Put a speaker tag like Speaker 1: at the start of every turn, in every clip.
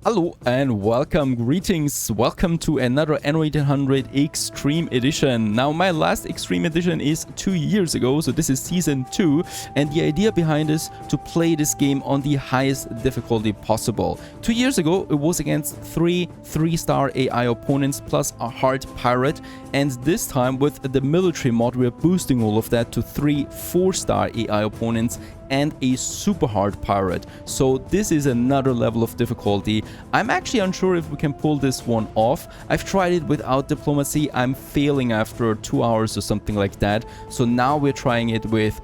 Speaker 1: Hello and welcome, greetings, welcome to another Anno 1800 Extreme Edition. Now my last Extreme Edition is 2 years ago, so this is Season 2, and the idea behind is to play this game on the highest difficulty possible. 2 years ago it was against 3-star AI opponents plus a hard pirate, and this time with the military mod we're boosting all of that to 3-4-star AI opponents and a super hard pirate. So this is another level of difficulty. I'm actually unsure if we can pull this one off. I've tried it without diplomacy. I'm failing after 2 hours or something like that. So now we're trying it with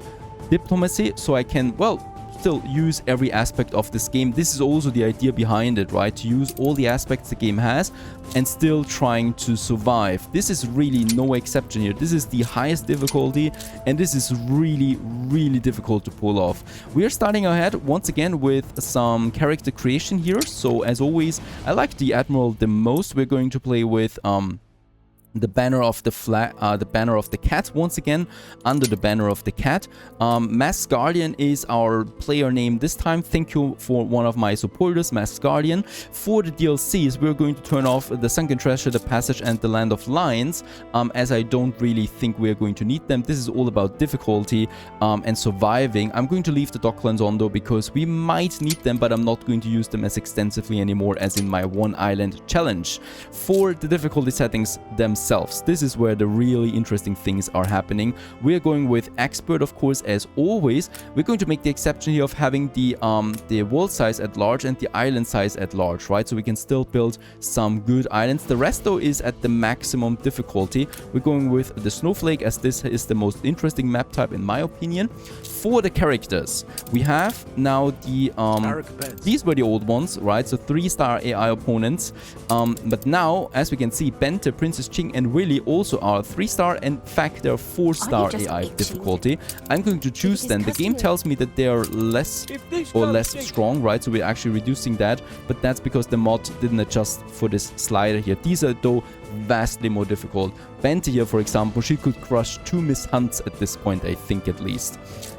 Speaker 1: diplomacy so I can, well, still use every aspect of this game. This is also the idea behind it, right? To use all the aspects the game has and still trying to survive. This is really no exception here. This is the highest difficulty and this is really, really difficult to pull off. We are starting ahead once again with some character creation here. So as always, I like the Admiral the most. We're going to play with the banner of the flag, the banner of the cat, once again under the banner of the cat. Masked Guardian is our player name this time. Thank you for one of my supporters, Masked Guardian. For the DLCs, we're going to turn off the Sunken Treasures, the Passage, and the Land of Lions, as I don't really think we're going to need them. This is all about difficulty and surviving. I'm going to leave the Docklands on though, because we might need them, but I'm not going to use them as extensively anymore as in my one island challenge. For the difficulty settings themselves, this is where the really interesting things are happening. We're going with expert, of course, as always. We're going to make the exception here of having the world size at large and the island size at large, right? So we can still build some good islands. The rest though is at the maximum difficulty. We're going with the snowflake as this is the most interesting map type in my opinion. For the characters, we have now the these were the old ones, right? So 3-star AI opponents, but now as we can see, Bente, Princess Ching, and Willy also are 3-star. In fact, they're 4-star AI difficulty. I'm going to choose them. The game tells me that they are less strong, right? So we're actually reducing that, but that's because the mod didn't adjust for this slider here. These are though vastly more difficult. Bente here, for example, she could crush 2 Miss Hunts at this point, I think at least.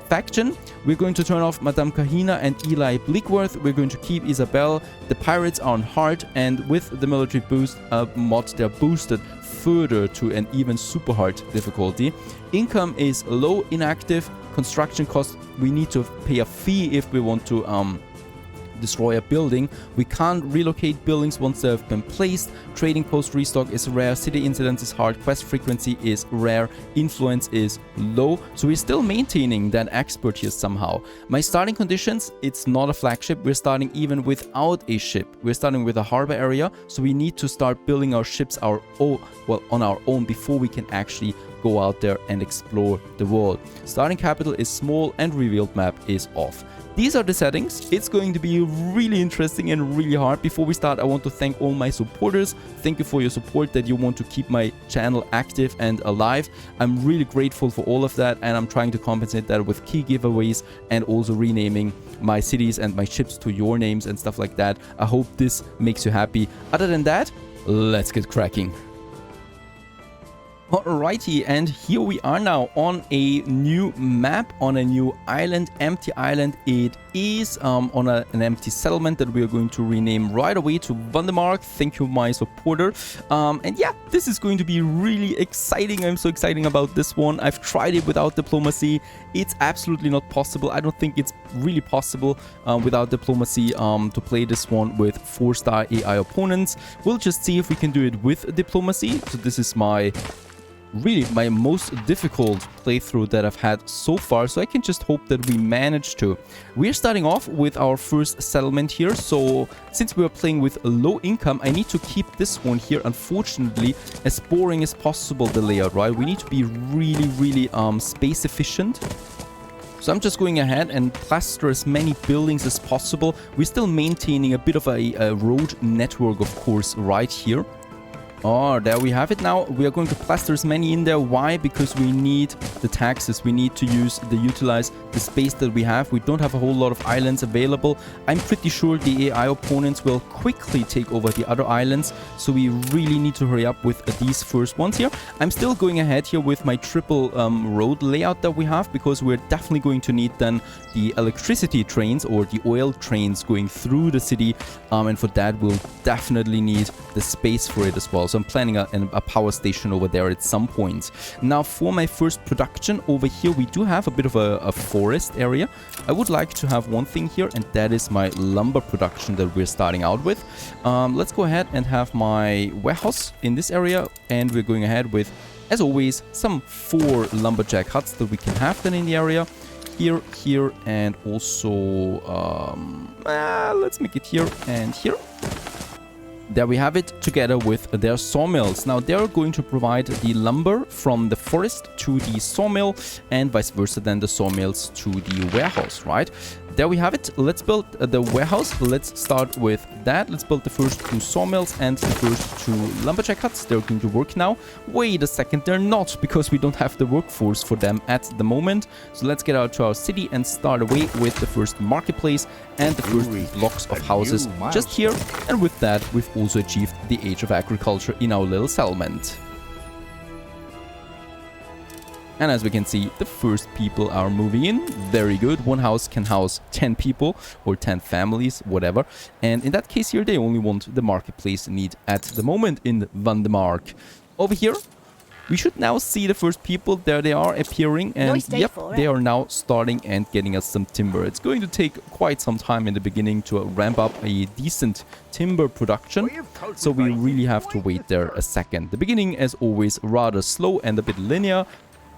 Speaker 1: Faction, we're going to turn off Madame Kahina and Eli Bleakworth. We're going to keep Isabel. The pirates are on hard, and with the military boost mod, they're boosted further to an even super hard difficulty. Income is low, inactive. Construction cost, we need to pay a fee if we want to destroy a building. We can't relocate buildings once they have been placed. Trading post restock is rare. City incidents is hard. Quest frequency is rare. Influence is low. So we're still maintaining that expert here somehow. My starting conditions, it's not a flagship. We're starting even without a ship. We're starting with a harbor area. So we need to start building our ships on our own before we can actually go out there and explore the world. Starting capital is small and revealed map is off. These are the settings. It's going to be really interesting and really hard. Before we start, I want to thank all my supporters. Thank you for your support, that you want to keep my channel active and alive. I'm really grateful for all of that, and I'm trying to compensate that with key giveaways and also renaming my cities and my ships to your names and stuff like that. I hope this makes you happy. Other than that, let's get cracking. Alrighty, and here we are now on a new map, on a new island, empty island. It is on an empty settlement that we are going to rename right away to Vandemark. Thank you, my supporter. And yeah, this is going to be really exciting. I'm so excited about this one. I've tried it without diplomacy. It's absolutely not possible. I don't think it's really possible without diplomacy to play this one with 4-star AI opponents. We'll just see if we can do it with diplomacy. So this is really my most difficult playthrough that I've had so far, so I can just hope that we manage to. We're starting off with our first settlement here, so since we are playing with low income, I need to keep this one here, unfortunately, as boring as possible, the layout, right? We need to be really, really space efficient. So I'm just going ahead and plaster as many buildings as possible. We're still maintaining a bit of a road network, of course, right here. Oh, there we have it now. We are going to plaster as many in there. Why? Because we need the taxes. We need to utilize the space that we have. We don't have a whole lot of islands available. I'm pretty sure the AI opponents will quickly take over the other islands. So we really need to hurry up with these first ones here. I'm still going ahead here with my triple road layout that we have, because we're definitely going to need then the electricity trains or the oil trains going through the city. And for that, we'll definitely need the space for it as well. So I'm planning a power station over there at some point. Now for my first production over here, we do have a bit of a forest area. I would like to have one thing here, and that is my lumber production that we're starting out with. Let's go ahead and have my warehouse in this area, and we're going ahead with, as always, some 4 lumberjack huts that we can have then in the area. Here, and also let's make it here and here. There we have it, together with their sawmills. Now they're going to provide the lumber from the forest to the sawmill, and vice versa then the sawmills to the warehouse, right? There we have it. Let's build the warehouse. Let's start with that. Let's build the first 2 sawmills and the first 2 lumberjack huts. They're going to work now. Wait a second, they're not, because we don't have the workforce for them at the moment. So let's get out to our city and start away with the first marketplace and the first blocks of houses just here. And with that, we've also achieved the age of agriculture in our little settlement. And as we can see, the first people are moving in. Very good. One house can house 10 people or 10 families, whatever. And in that case here, they only want the marketplace need at the moment in Vandemark. Over here, we should now see the first people. There they are appearing. And
Speaker 2: Nice day
Speaker 1: yep,
Speaker 2: for it.
Speaker 1: they are now starting and getting us some timber. It's going to take quite some time in the beginning to ramp up a decent timber production. So we really have to wait there a second. The beginning, as always, rather slow and a bit linear,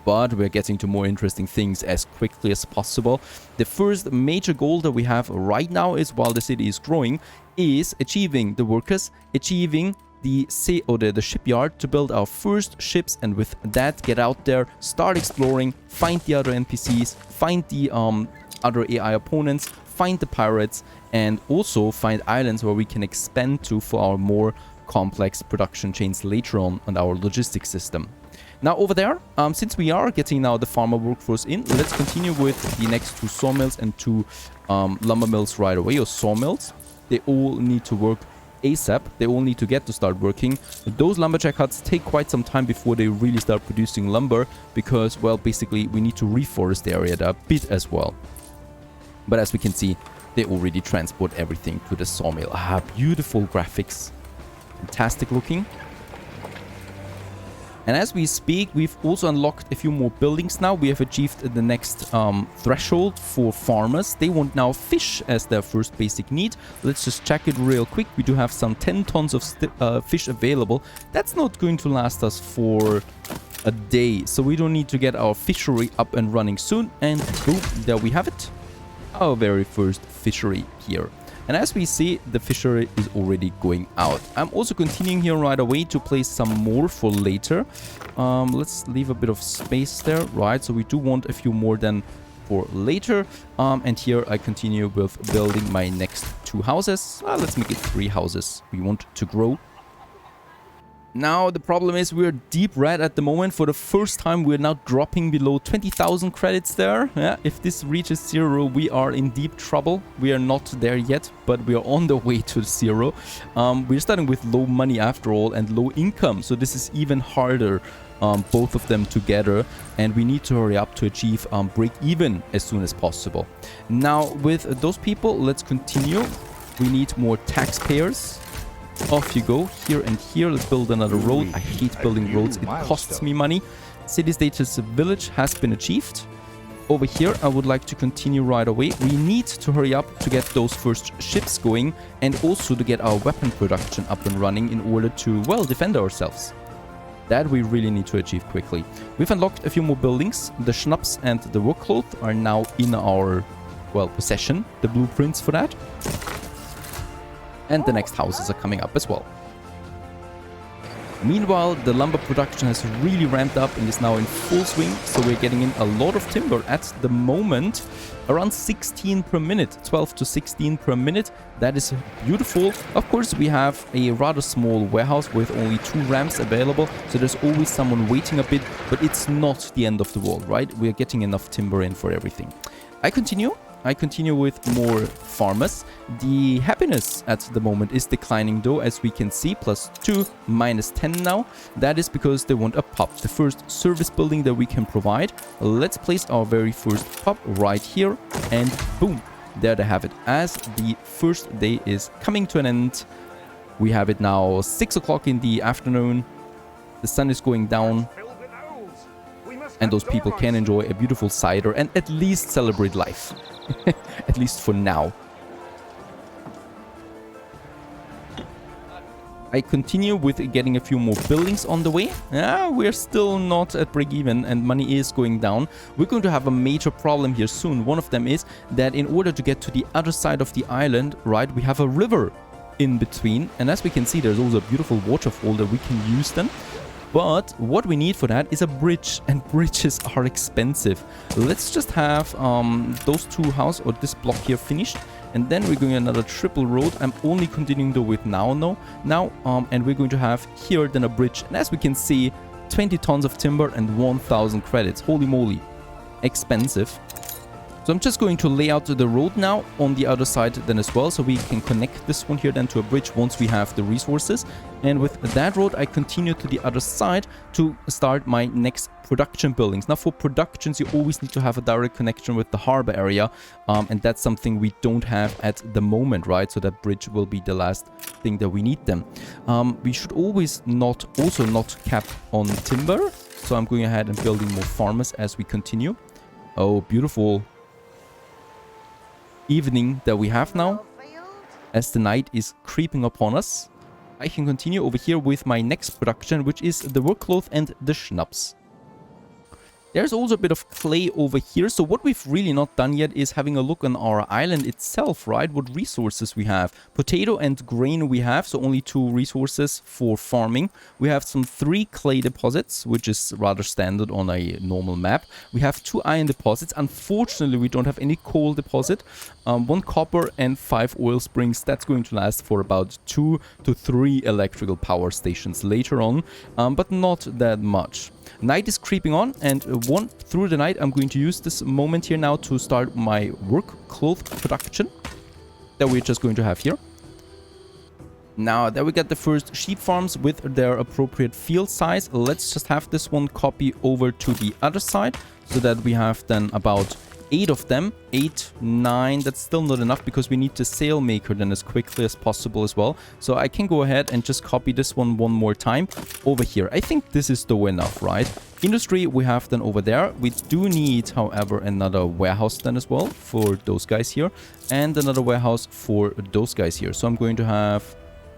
Speaker 1: but we're getting to more interesting things as quickly as possible. The first major goal that we have right now is, while the city is growing, is achieving the workers, achieving the shipyard to build our first ships, and with that get out there, start exploring, find the other NPCs, find the other AI opponents, find the pirates, and also find islands where we can expand to for our more complex production chains later on our logistics system. Now over there, since we are getting now the farmer workforce in, let's continue with the next 2 sawmills and 2 lumber mills right away, or sawmills. They all need to work ASAP. They all need to get to start working. Those lumberjack huts take quite some time before they really start producing lumber, because, well, basically we need to reforest the area there a bit as well. But as we can see, they already transport everything to the sawmill. Ah, beautiful graphics. Fantastic looking. And as we speak, we've also unlocked a few more buildings now. We have achieved the next threshold for farmers. They want now fish as their first basic need. Let's just check it real quick. We do have some 10 tons of fish available. That's not going to last us for a day, so we don't need to get our fishery up and running soon. And boom, there we have it. Our very first fishery here. And as we see, the fishery is already going out. I'm also continuing here right away to place some more for later. Let's leave a bit of space there, right? So we do want a few more than for later. And here I continue with building my next 2 houses. Let's make it 3 houses. We want to grow. Now the problem is we're deep red at the moment. For the first time, we're now dropping below 20,000 credits there. Yeah, if this reaches 0, we are in deep trouble. We are not there yet, but we are on the way to 0. We're starting with low money after all, and low income, so this is even harder, both of them together, and we need to hurry up to achieve break even as soon as possible. Now with those people, let's continue. We need more taxpayers. Off you go, here and here. Let's build another road. I hate building roads, it costs me money. City status village has been achieved. Over here, I would like to continue right away. We need to hurry up to get those first ships going, and also to get our weapon production up and running in order to, well, defend ourselves. That we really need to achieve quickly. We've unlocked a few more buildings. The schnapps and the workcloth are now in our, well, possession. The blueprints for that. And the next houses are coming up as well. Meanwhile, the lumber production has really ramped up and is now in full swing, so we're getting in a lot of timber at the moment. Around 16 per minute, 12 to 16 per minute. That is beautiful. Of course, we have a rather small warehouse with only 2 ramps available, so there's always someone waiting a bit, but it's not the end of the world, right? We're getting enough timber in for everything. I continue with more farmers. The happiness at the moment is declining though, as we can see, +2, -10 now. That is because they want a pub, the first service building that we can provide. Let's place our very first pub right here, and boom, there they have it. As the first day is coming to an end, we have it now 6 o'clock in the afternoon. The sun is going down, and those people can enjoy a beautiful cider and at least celebrate life. At least for now. I continue with getting a few more buildings on the way. We're still not at break even and money is going down. We're going to have a major problem here soon. One of them is that in order to get to the other side of the island, right, we have a river in between. And as we can see, there's also a beautiful waterfall that we can use then. But what we need for that is a bridge, and bridges are expensive. Let's just have those 2 houses or this block here finished, and then we're going another triple road. I'm only continuing though with now, and we're going to have here then a bridge. And as we can see, 20 tons of timber and 1,000 credits. Holy moly, expensive. So I'm just going to lay out the road now on the other side then as well, so we can connect this one here then to a bridge once we have the resources. And with that road, I continue to the other side to start my next production buildings. Now for productions, you always need to have a direct connection with the harbor area, and that's something we don't have at the moment, right? So that bridge will be the last thing that we need then. We should always not cap on timber, so I'm going ahead and building more farmers as we continue. Oh, beautiful evening that we have now as the night is creeping upon us. I can continue over here with my next production, which is the work cloth and the schnapps. There's also a bit of clay over here. So what we've really not done yet is having a look on our island itself, right? What resources we have. Potato and grain we have, so only 2 resources for farming. We have some 3 clay deposits, which is rather standard on a normal map. We have 2 iron deposits. Unfortunately, we don't have any coal deposit. 1 copper and 5 oil springs. That's going to last for about 2 to 3 electrical power stations later on, but not that much. Night is creeping on, and through the night I'm going to use this moment here now to start my work cloth production that we're just going to have here. Now that we got the first sheep farms with their appropriate field size, let's just have this one copy over to the other side so that we have then about 8 of them. 8, 9, that's still not enough because we need the sail maker then as quickly as possible as well. So I can go ahead and just copy this one more time over here. I think this is though enough, right? Industry we have then over there. We do need, however, another warehouse then as well for those guys here, and another warehouse for those guys here. So I'm going to have,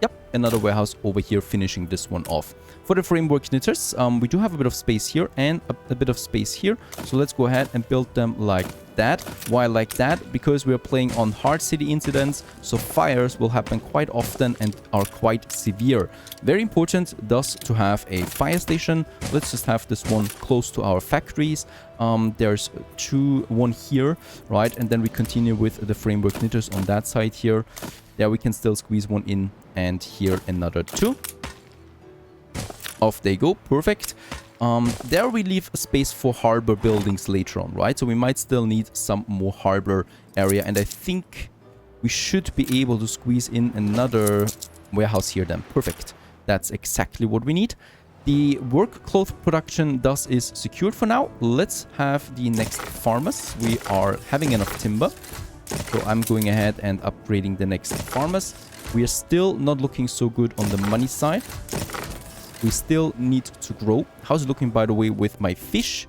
Speaker 1: yep, another warehouse over here finishing this one off. For the framework knitters, we do have a bit of space here and a bit of space here. So let's go ahead and build them like that. Why like that? Because we are playing on hard city incidents, so fires will happen quite often and are quite severe. Very important thus to have a fire station. Let's just have this one close to our factories. There's one here, right? And then we continue with the framework knitters on that side here. There we can still squeeze one in, and here another 2. Off they go. Perfect. There we leave a space for harbor buildings later on, right? So we might still need some more harbor area, and I think we should be able to squeeze in another warehouse here then. Perfect. That's exactly what we need. The work cloth production thus is secured for now. Let's have the next farmers. We are having enough timber, so I'm going ahead and upgrading the next farmers. We are still not looking so good on the money side. We still need to grow. How's it looking, by the way, with my fish?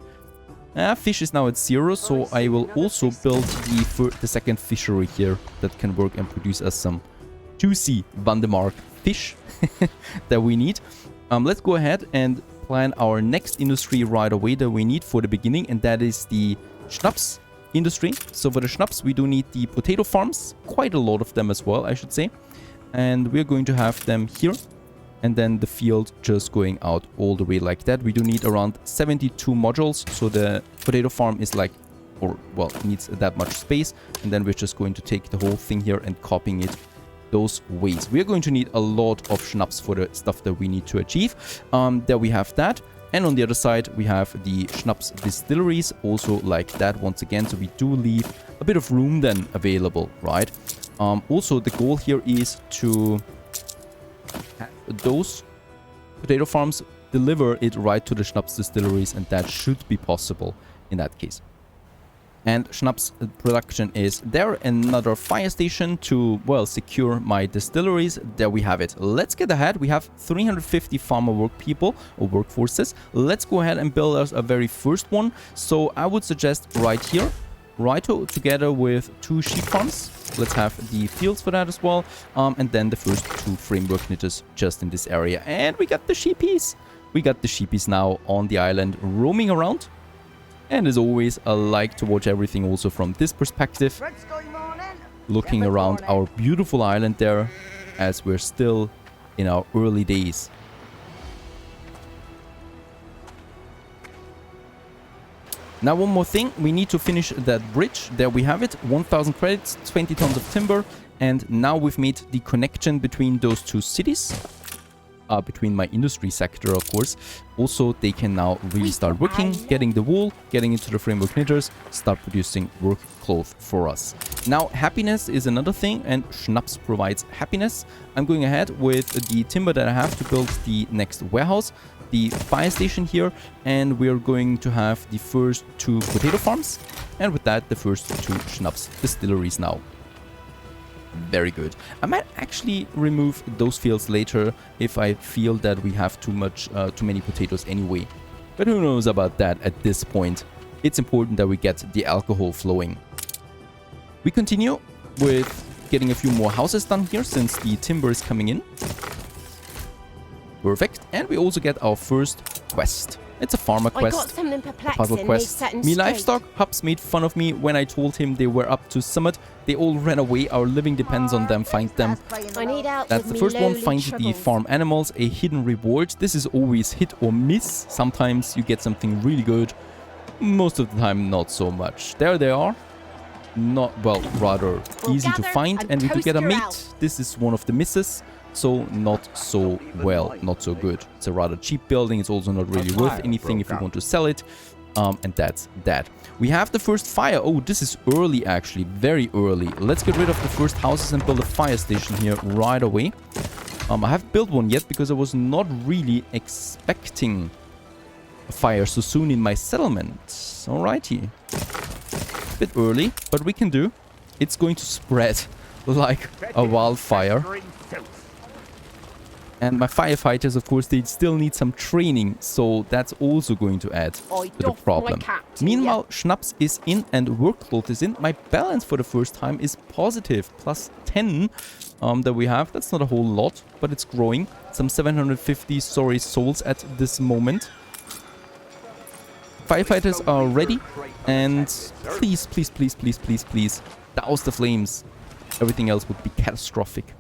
Speaker 1: Fish is now at 0, so I will also build the second fishery here that can work and produce us some juicy Vandemark fish that we need. Let's go ahead and plan our next industry right away that we need for the beginning, and that is the schnapps industry. So for the schnapps, we do need the potato farms, quite a lot of them as well, I should say. And we're going to have them here. and then the field just going out all the way like that. We do need around 72 modules, so the potato farm is like, or well, needs that much space, and then we're just going to take the whole thing here and copying it those ways. We're going to need a lot of schnapps for the stuff that we need to achieve. There we have that. And on the other side, we have the schnapps distilleries, also like that once again. So we do leave a bit of room then available, right? Also, the goal here is to have those potato farms deliver it right to the schnapps distilleries, and that should be possible in that case. And schnapps production is there. Another fire station to, well, secure my distilleries. There we have it. Let's get ahead. We have 350 farmer work people or workforces. Let's go ahead and build us a very first one. So I would suggest right here, right together with 2 sheep farms. Let's have the fields for that as well. And then the first 2 framework knitters just in this area. And we got the sheepies. We got the sheepies now on the island roaming around. And as always, I like to watch everything also from this perspective. Looking around our beautiful island there, as we're still in our early days. Now one more thing, we need to finish that bridge. There we have it, 1000 credits, 20 tons of timber. And now we've made the connection between those 2 cities. Between my industry sector, of course. Also, they can now really start working, getting the wool, getting into the framework knitters, start producing work cloth for us. Now, happiness is another thing, and schnapps provides happiness. I'm going ahead with the timber that I have to build the next warehouse, the fire station here, and we're going to have the first 2 potato farms, and with that, the first 2 schnapps distilleries now. Very good. I might actually remove those fields later if I feel that we have too many potatoes anyway. But who knows about that at this point. It's important that we get the alcohol flowing. We continue with getting a few more houses done here since the timber is coming in. Perfect. And we also get our first quest. It's a farmer quest, a puzzle quest. Me livestock hubs made fun of me when I told him they were up to summit. They all ran away. Our living depends on them. Find them. That's the first one. Find the farm animals. A hidden reward. This is always hit or miss. Sometimes you get something really good. Most of the time, not so much. There they are. Not, well, rather easy to find. And we do get a mate. This is one of the misses. So not so well, not so good. It's a rather cheap building. It's also not really worth anything if you want to sell it. And that's that. We have the first fire. Oh, this is early actually, very early. Let's get rid of the first houses and build a fire station here right away. I haven't built one yet because I was not really expecting a fire so soon in my settlement. Alrighty. A bit early, but we can do. It's going to spread like a wildfire. And my firefighters, of course, they still need some training, so that's also going to add to the problem. Meanwhile, schnapps is in and work cloth is in. My balance for the first time is positive, plus 10 that we have. That's not a whole lot, but it's growing. Some 750, souls at this moment. Firefighters are ready, and please, please, please, please, please, please, douse the flames. Everything else would be catastrophic.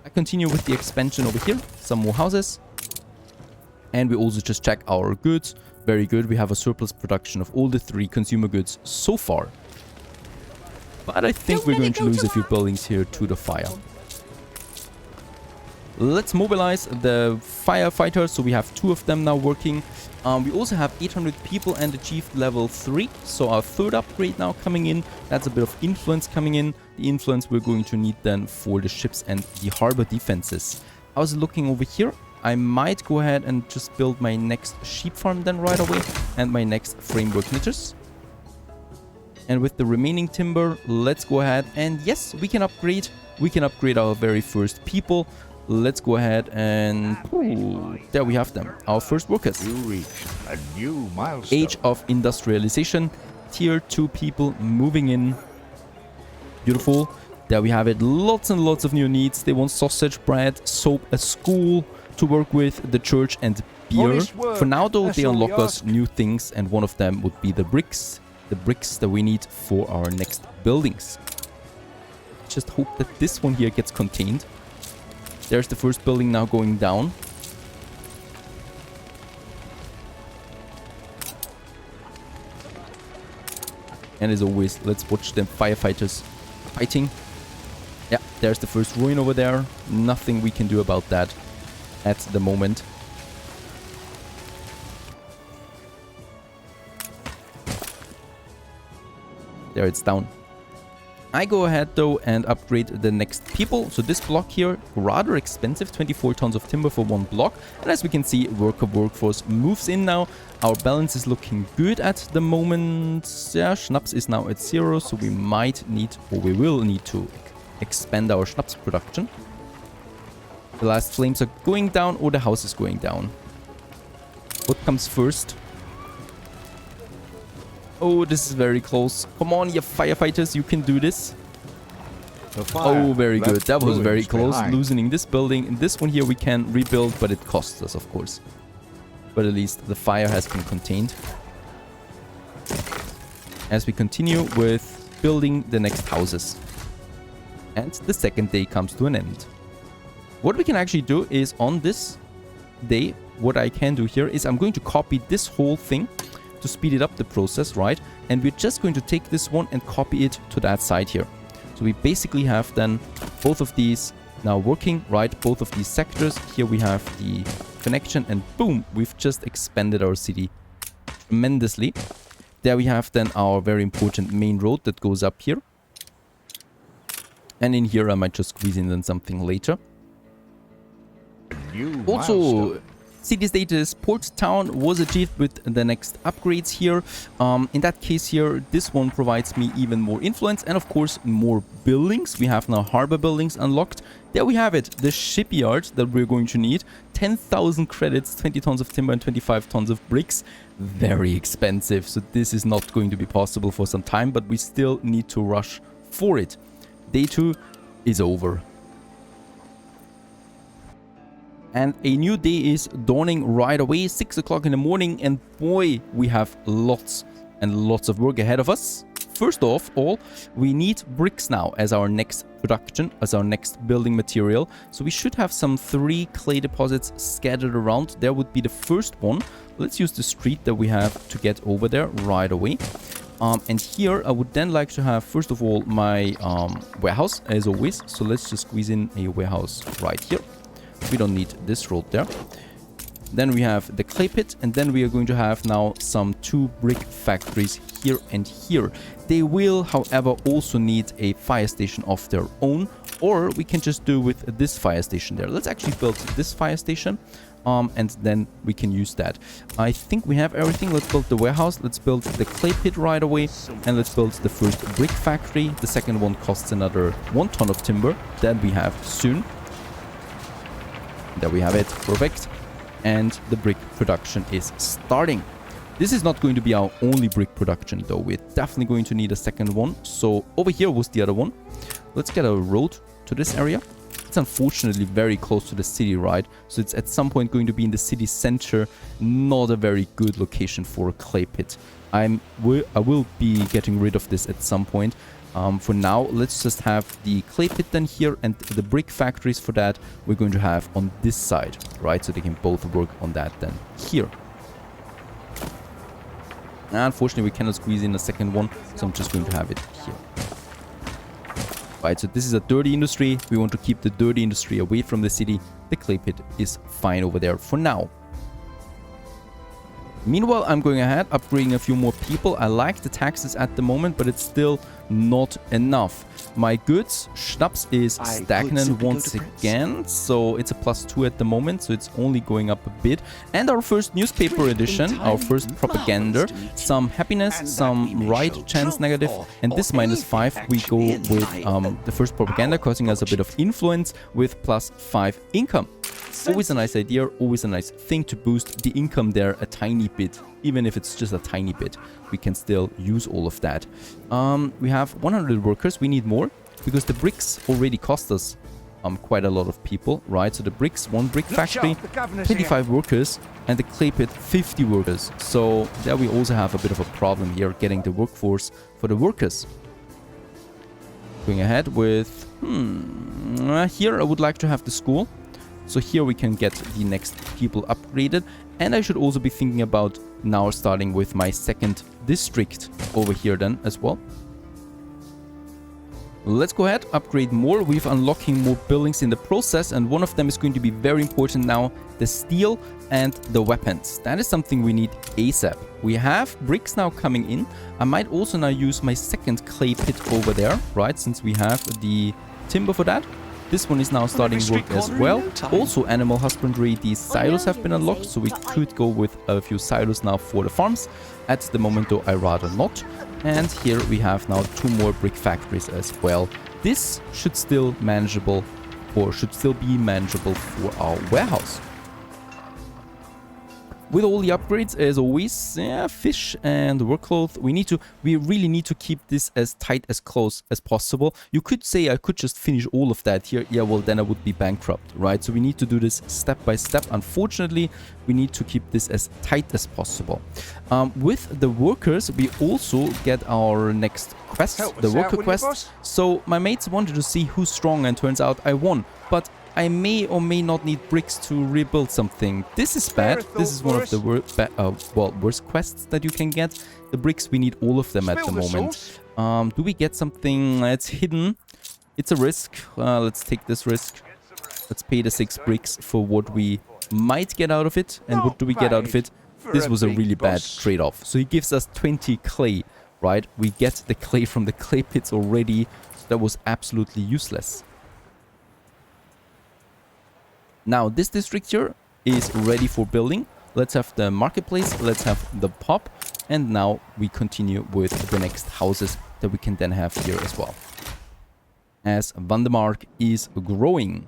Speaker 1: I continue with the expansion over here. Some more houses. And we also just check our goods. Very good. We have a surplus production of all the 3 consumer goods so far. But I think we're going to lose a few buildings here to the fire. Let's mobilize the firefighters. So we have 2 of them now working. We also have 800 people and achieved level 3. So our 3rd upgrade now coming in. That's a bit of influence coming in. The influence we're going to need then for the ships and the harbor defenses. I was looking over here. I might go ahead and just build my next sheep farm then right away. And my next framework knitters. And with the remaining timber, let's go ahead. And yes, we can upgrade. We can upgrade our very first people. Let's go ahead and... Ooh, there we have them. Our first workers.
Speaker 2: You reach a new milestone.
Speaker 1: Age of industrialization. Tier 2 people moving in. Beautiful. There we have it. Lots and lots of new needs. They want sausage, bread, soap, a school to work with, the church and beer. For now though, they unlock us new things, and one of them would be the bricks. The bricks that we need for our next buildings. Just hope that this one here gets contained. There's the first building now going down. And as always, let's watch the firefighters fighting. Yeah, there's the first ruin over there. Nothing we can do about that at the moment. There, it's down. I go ahead though and upgrade the next people. So this block here, rather expensive, 24 tons of timber for one block. And as we can see, workforce moves in now. Our balance is looking good at the moment. Yeah, Schnapps is now at 0, so we might need, or we will need to expand our Schnapps production. The last flames are going down, or the house is going down. What comes first? Oh, this is very close. Come on, you firefighters, you can do this. Oh, very good. That was very close. Loosening this building. And this one here we can rebuild, but it costs us, of course. But at least the fire has been contained. As we continue with building the next houses. And the second day comes to an end. What we can actually do is on this day, what I can do here is I'm going to copy this whole thing to speed it up the process, right? And we're just going to take this one and copy it to that side here. So we basically have then both of these now working, right? Both of these sectors. Here we have the connection and boom, we've just expanded our city tremendously. There we have then our very important main road that goes up here. And in here I might just squeeze in then something later. Also, city status port town was achieved with the next upgrades here. In that case here, this one provides me even more influence and of course more buildings. We have now harbor buildings unlocked. There we have it, the shipyard that we're going to need. 10,000 credits, 20 tons of timber and 25 tons of bricks. Very expensive, so this is not going to be possible for some time, but we still need to rush for it. Day 2 is over. And a new day is dawning right away, 6 o'clock in the morning, and boy, we have lots and lots of work ahead of us. First of all, we need bricks now as our next production, as our next building material. So we should have some 3 clay deposits scattered around. There would be the first one. Let's use the street that we have to get over there right away. And here I would then like to have, first of all, my warehouse, as always. So let's just squeeze in a warehouse right here. We don't need this road there. Then we have the clay pit, and then we are going to have now some 2 brick factories here and here. They will, however, also need a fire station of their own, or we can just do with this fire station there. Let's actually build this fire station, and then we can use that. I think we have everything. Let's build the warehouse, let's build the clay pit right away, and let's build the first brick factory. The second one costs another 1 ton of timber that we have soon. There we have it, perfect. And the brick production is starting. This is not going to be our only brick production though. We're definitely going to need a second one. So over here was the other one. Let's get a road to this area. It's unfortunately very close to the city, right? So it's at some point going to be in the city center. Not a very good location for a clay pit. I will be getting rid of this at some point. For now, let's just have the clay pit then here, and the brick factories for that we're going to have on this side, right? So they can both work on that then here. Unfortunately, we cannot squeeze in a second one, so I'm just going to have it here. Right, so this is a dirty industry. We want to keep the dirty industry away from the city. The clay pit is fine over there for now. Meanwhile, I'm going ahead, upgrading a few more people. I like the taxes at the moment, but it's still not enough. My goods, Schnapps is stagnant once again, so it's a +2 at the moment, so it's only going up a bit. And our first newspaper edition, our first propaganda, some happiness, some right chance negative, and this -5 we go with the first propaganda, causing us a bit of influence with +5 income. Always a nice idea, always a nice thing to boost the income there a tiny bit. Even if it's just a tiny bit, we can still use all of that. We have 100 workers, we need more, because the bricks already cost us quite a lot of people, right? So the bricks, 1 brick factory, 25 workers, and the clay pit, 50 workers. So there we also have a bit of a problem here, getting the workforce for the workers. Going ahead with, here I would like to have the school. So here we can get the next people upgraded. And I should also be thinking about now starting with my second district over here then as well. Let's go ahead, upgrade more. We're unlocking more buildings in the process, and one of them is going to be very important now, the steel and the weapons. That is something we need ASAP. We have bricks now coming in. I might also now use my second clay pit over there, right, since we have the timber for that. This one is now starting work as well. Also animal husbandry, these silos have been unlocked, so we could go with a few silos now for the farms. At the moment though, I rather not. And here we have now 2 more brick factories as well. This should still manageable, or should still be manageable for our warehouse. With all the upgrades, as always, fish and workcloth, we really need to keep this as tight, as close as possible. You could say I could just finish all of that here. Yeah, well, then I would be bankrupt, right? So we need to do this step by step. Unfortunately, we need to keep this as tight as possible. With the workers, we also get our next quest, the worker quest. So my mates wanted to see who's strong, and turns out I won. But I may or may not need bricks to rebuild something. This is bad. This is one of the worst quests that you can get. The bricks, we need all of them at the moment. Do we get something that's hidden? It's a risk. Let's take this risk. Let's pay the 6 bricks for what we might get out of it. And what do we get out of it? This was a really bad trade-off. So he gives us 20 clay, right? We get the clay from the clay pits already. So that was absolutely useless. Now this district here is ready for building. Let's have the marketplace, let's have the pub, and now we continue with the next houses that we can then have here as well. As Vandemark is growing.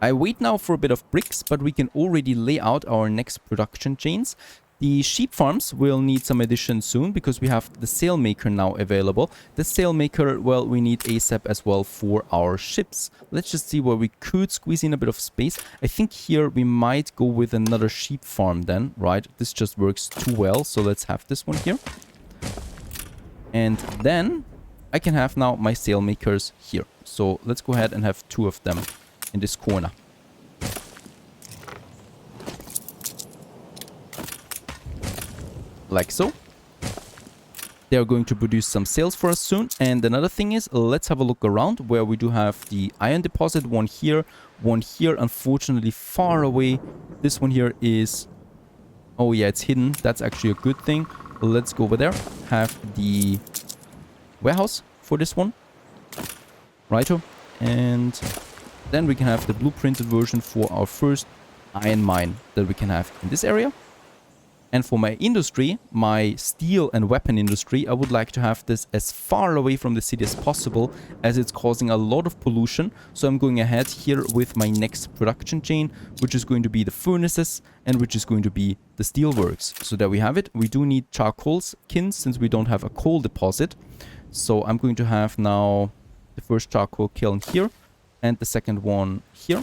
Speaker 1: I wait now for a bit of bricks, but we can already lay out our next production chains. The sheep farms will need some addition soon because we have the sailmaker now available. The sailmaker, well, we need ASAP as well for our ships. Let's just see where we could squeeze in a bit of space. I think here we might go with another sheep farm then, right? This just works too well, so let's have this one here. And then I can have now my sailmakers here. So let's go ahead and have 2 of them in this corner. Like so. They are going to produce some sails for us soon. And another thing is, let's have a look around where we do have the iron deposit. One here, unfortunately far away. This one here is, oh yeah, it's hidden. That's actually a good thing. Let's go over there. Have the warehouse for this one. Righto. And then we can have the blueprinted version for our first iron mine that we can have in this area. And for my industry, my steel and weapon industry, I would like to have this as far away from the city as possible, as it's causing a lot of pollution. So I'm going ahead here with my next production chain, which is going to be the furnaces and which is going to be the steelworks. So there we have it. We do need charcoal kilns since we don't have a coal deposit. So I'm going to have now the first charcoal kiln here and the second one here.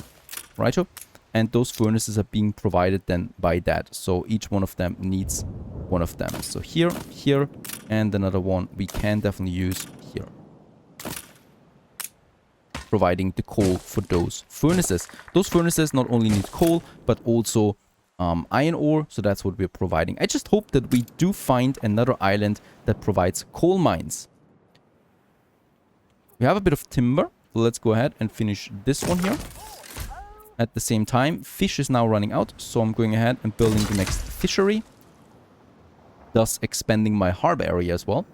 Speaker 1: Righto. And those furnaces are being provided then by that. So each one of them needs one of them. So here, here, and another one we can definitely use here. Providing the coal for those furnaces. Those furnaces not only need coal, but also iron ore. So that's what we're providing. I just hope that we do find another island that provides coal mines. We have a bit of timber. Let's go ahead and finish this one here. At the same time, fish is now running out, so I'm going ahead and building the next fishery, thus expanding my harbor area as well.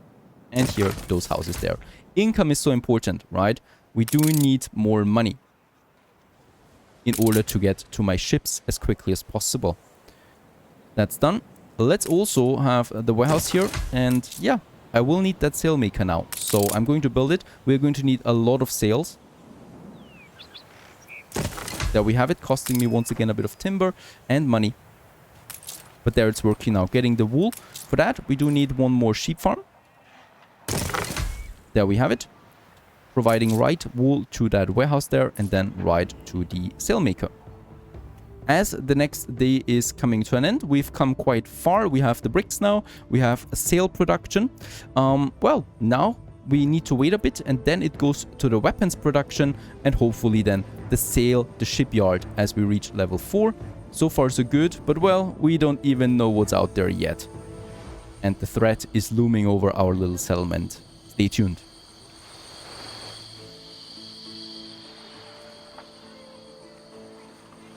Speaker 1: And here, those houses there. Income is so important, right? We do need more money in order to get to my ships as quickly as possible. That's done. Let's also have the warehouse here, and yeah, I will need that sailmaker now. So I'm going to build it. We're going to need a lot of sails. There we have it, costing me once again a bit of timber and money. But there it's working now. Getting the wool. For that, we do need one more sheep farm. There we have it. Providing right wool to that warehouse there and then right to the sailmaker. As the next day is coming to an end, we've come quite far. We have the bricks now. We have a sail production. Well, now we need to wait a bit, and then it goes to the weapons production, and hopefully then the sail, the shipyard, as we reach level 4. So far so good, but well, we don't even know what's out there yet. And the threat is looming over our little settlement. Stay tuned.